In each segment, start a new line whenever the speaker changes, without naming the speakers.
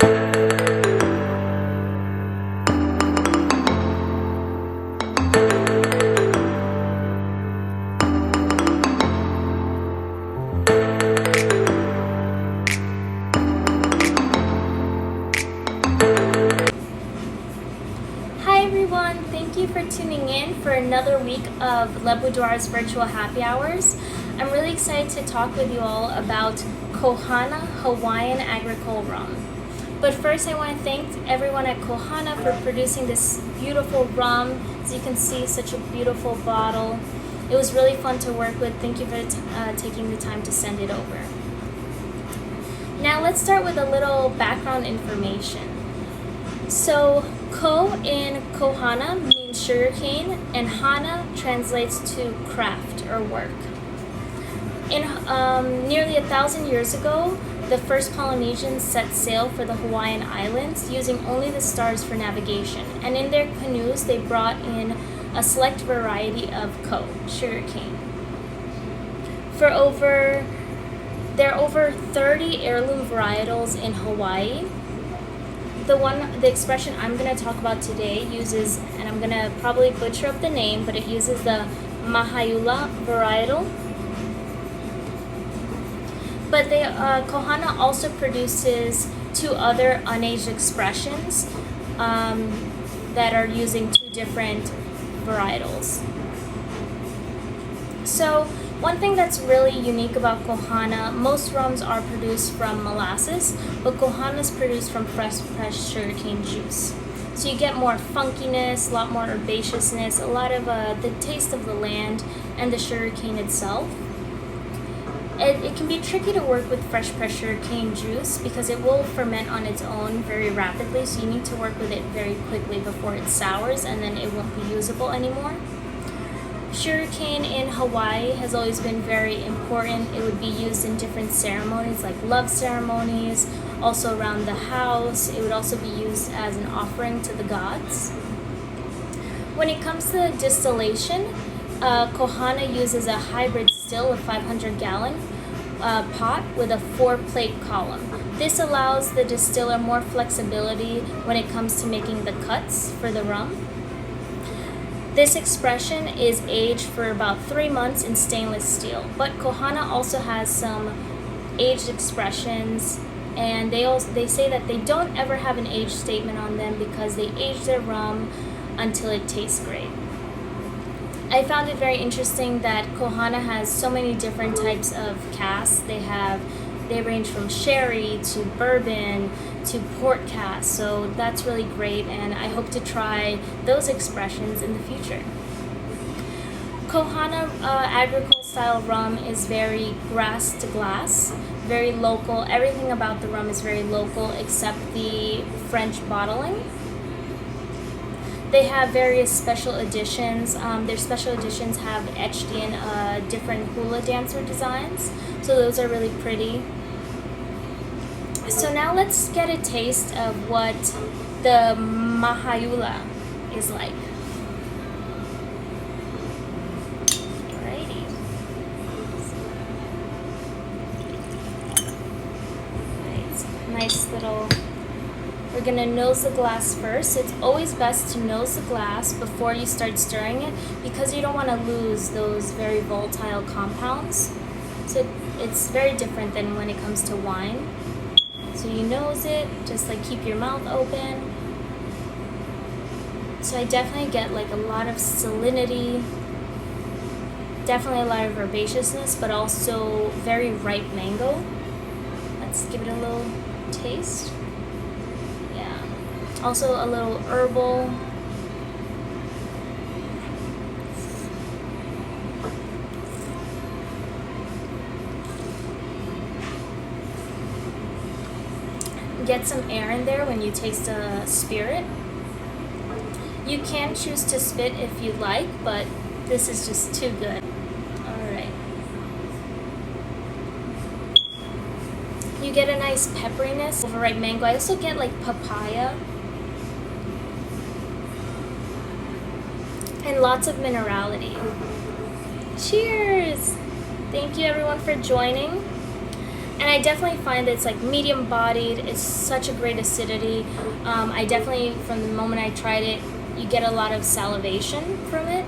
Thank you for tuning in for another week of Le Boudoir's virtual happy hours. I'm really excited to talk with you all about Kohana Hawaiian Agricole Rum. But first I want to thank everyone at Kohana for producing this beautiful rum. As you can see, such a beautiful bottle. It was really fun to work with. Thank you for taking the time to send it over. Now let's start with a little background information. So Ko in Kohana means sugarcane, and Hana translates to craft or work. In nearly 1,000 years ago, the first Polynesians set sail for the Hawaiian Islands using only the stars for navigation, and in their canoes they brought in a select variety of ko, sugarcane. There are over 30 heirloom varietals in Hawaii. The expression I'm going to talk about today uses, and I'm going to probably butcher up the name, but it uses the Mahayula varietal. But Kohana also produces two other unaged expressions that are using two different varietals. So one thing that's really unique about Kohana, most rums are produced from molasses, but Kohana is produced from fresh sugarcane juice. So you get more funkiness, a lot more herbaceousness, a lot of the taste of the land and the sugarcane itself. It can be tricky to work with fresh pressed sugarcane juice because it will ferment on its own very rapidly, so you need to work with it very quickly before it sours and then it won't be usable anymore. Sugarcane in Hawaii has always been very important. It would be used in different ceremonies like love ceremonies, also around the house. It would also be used as an offering to the gods. When it comes to distillation, Kohana uses a hybrid still, a 500-gallon pot with a 4-plate column. This allows the distiller more flexibility when it comes to making the cuts for the rum. This expression is aged for about 3 months in stainless steel, but Kohana also has some aged expressions, and they say that they don't ever have an age statement on them because they age their rum until it tastes great. I found it very interesting that Kohana has so many different types of casks. They range from sherry to bourbon to port casks, so that's really great, and I hope to try those expressions in the future. Kohana agricole style rum is very grass to glass, very local. Everything about the rum is very local except the French bottling. They have various special editions. Their special editions have etched in different hula dancer designs, so those are really pretty. So now let's get a taste of what the Mahayula is like. Alrighty. Nice little... We're gonna nose the glass first. It's always best to nose the glass before you start stirring it because you don't want to lose those very volatile compounds. So it's very different than when it comes to wine. So you nose it, just like keep your mouth open. So I definitely get like a lot of salinity, definitely a lot of herbaceousness, but also very ripe mango. Let's give it a little taste. Yeah, also a little herbal. Get some air in there when you taste a spirit. You can choose to spit if you'd like, but this is just too good. Alright. You get a nice pepperiness, overripe mango. I also get like papaya. And lots of minerality. Cheers! Thank you everyone for joining. And I definitely find that it's like medium bodied. It's such a great acidity. I definitely, from the moment I tried it, you get a lot of salivation from it.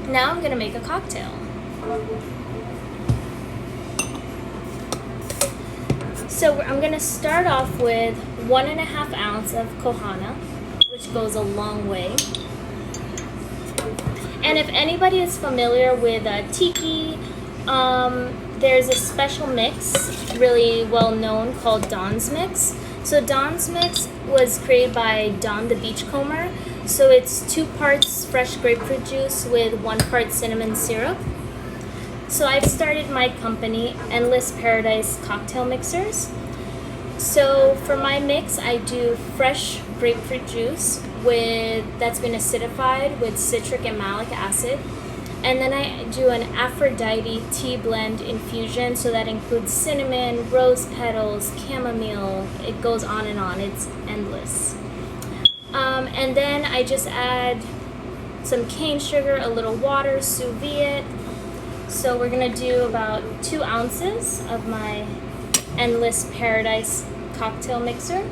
Now I'm gonna make a cocktail. So I'm gonna start off with 1.5 ounces of Kohana, which goes a long way. And if anybody is familiar with tiki, there's a special mix, really well known, called Don's Mix. So Don's Mix was created by Don the Beachcomber. So it's 2 parts fresh grapefruit juice with 1 part cinnamon syrup. So I've started my company, Endless Paradise Cocktail Mixers. So for my mix, I do fresh grapefruit juice that's been acidified with citric and malic acid. And then I do an Aphrodite tea blend infusion, so that includes cinnamon, rose petals, chamomile. It goes on and on. It's endless. And then I just add some cane sugar, a little water, sous vide it. So we're gonna do about 2 ounces of my Endless Paradise cocktail mixer.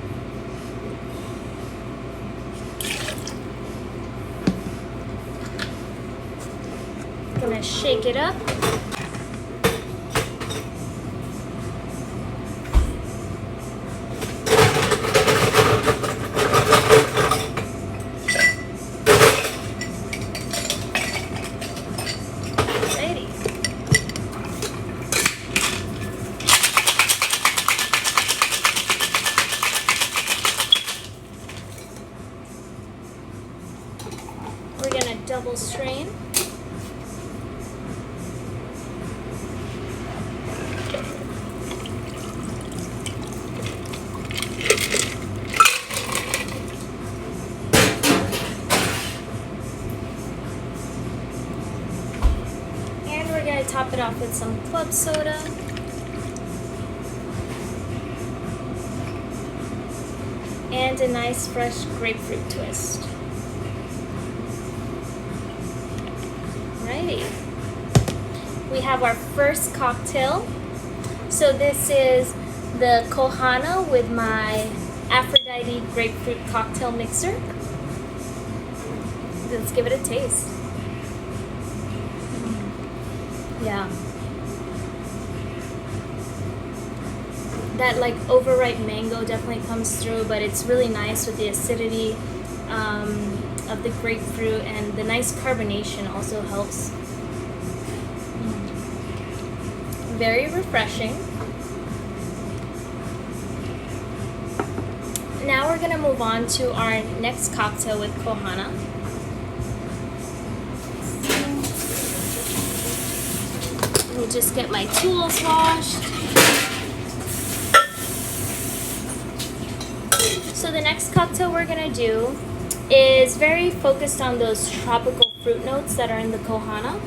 Gonna shake it up. Alrighty. We're gonna double strain. Top it off with some club soda. And a nice fresh grapefruit twist. Alrighty. We have our first cocktail. So this is the Kohana with my Aphrodite grapefruit cocktail mixer. Let's give it a taste. Yeah. That like overripe mango definitely comes through, but it's really nice with the acidity of the grapefruit, and the nice carbonation also helps. Very refreshing. Now we're gonna move on to our next cocktail with Kohana. Let me just get my tools washed. So the next cocktail we're gonna do is very focused on those tropical fruit notes that are in the Kohana.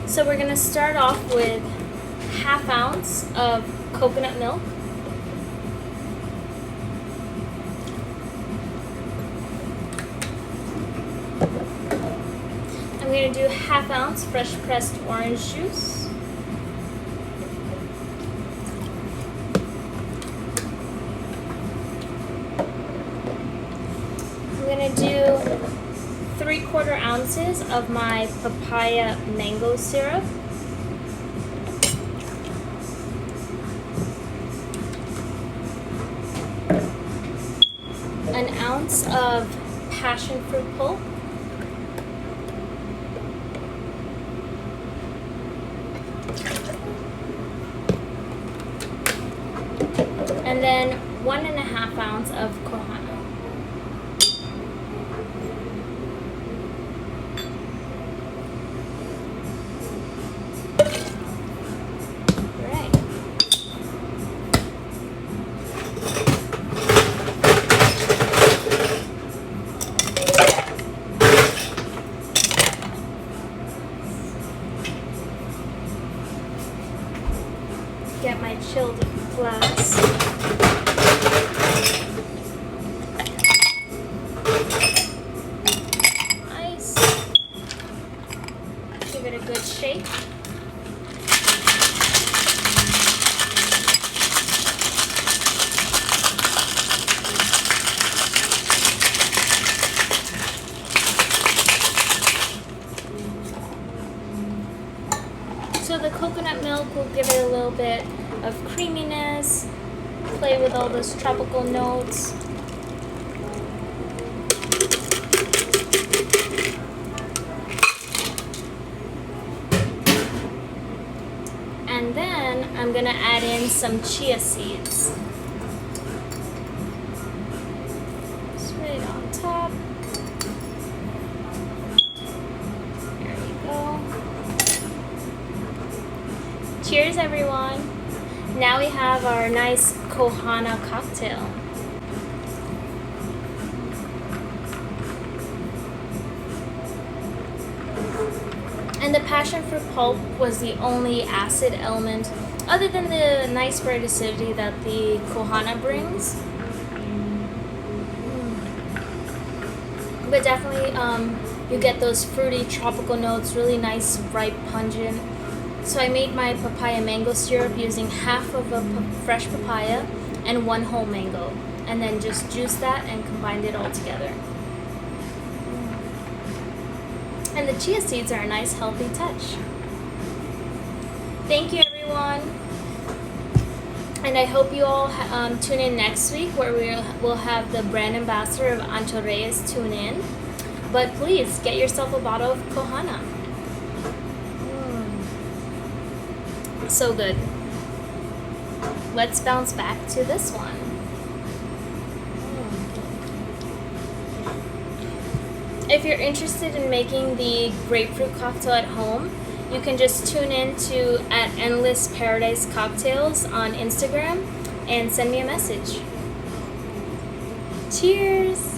So we're gonna start off with 1/2 ounce of coconut milk. I'm going to do 1/2 ounce fresh pressed orange juice. I'm going to do 3/4 ounces of my papaya mango syrup. An ounce of passion fruit pulp. And then 1.5 ounce of Kohana. Alright. Get my chilled glass. Nice. Give it a good shake. So the coconut milk will give it a little bit of creaminess, play with all those tropical notes. And then I'm gonna add in some chia seeds. Just right on top. There you go. Cheers, everyone. Now we have our nice Kohana cocktail. And the passion fruit pulp was the only acid element, other than the nice bright acidity that the Kohana brings. But definitely, you get those fruity tropical notes, really nice, ripe, pungent. So I made my papaya mango syrup using half of a fresh papaya and 1 whole mango, and then just juiced that and combined it all together. And the chia seeds are a nice healthy touch. Thank you, everyone. And I hope you all tune in next week, where we'll have the brand ambassador of Ancho Reyes tune in. But please get yourself a bottle of Kohana. So good. Let's bounce back to this one. If you're interested in making the grapefruit cocktail at home, you can just tune in to @Endless Paradise Cocktails on Instagram and send me a message. Cheers!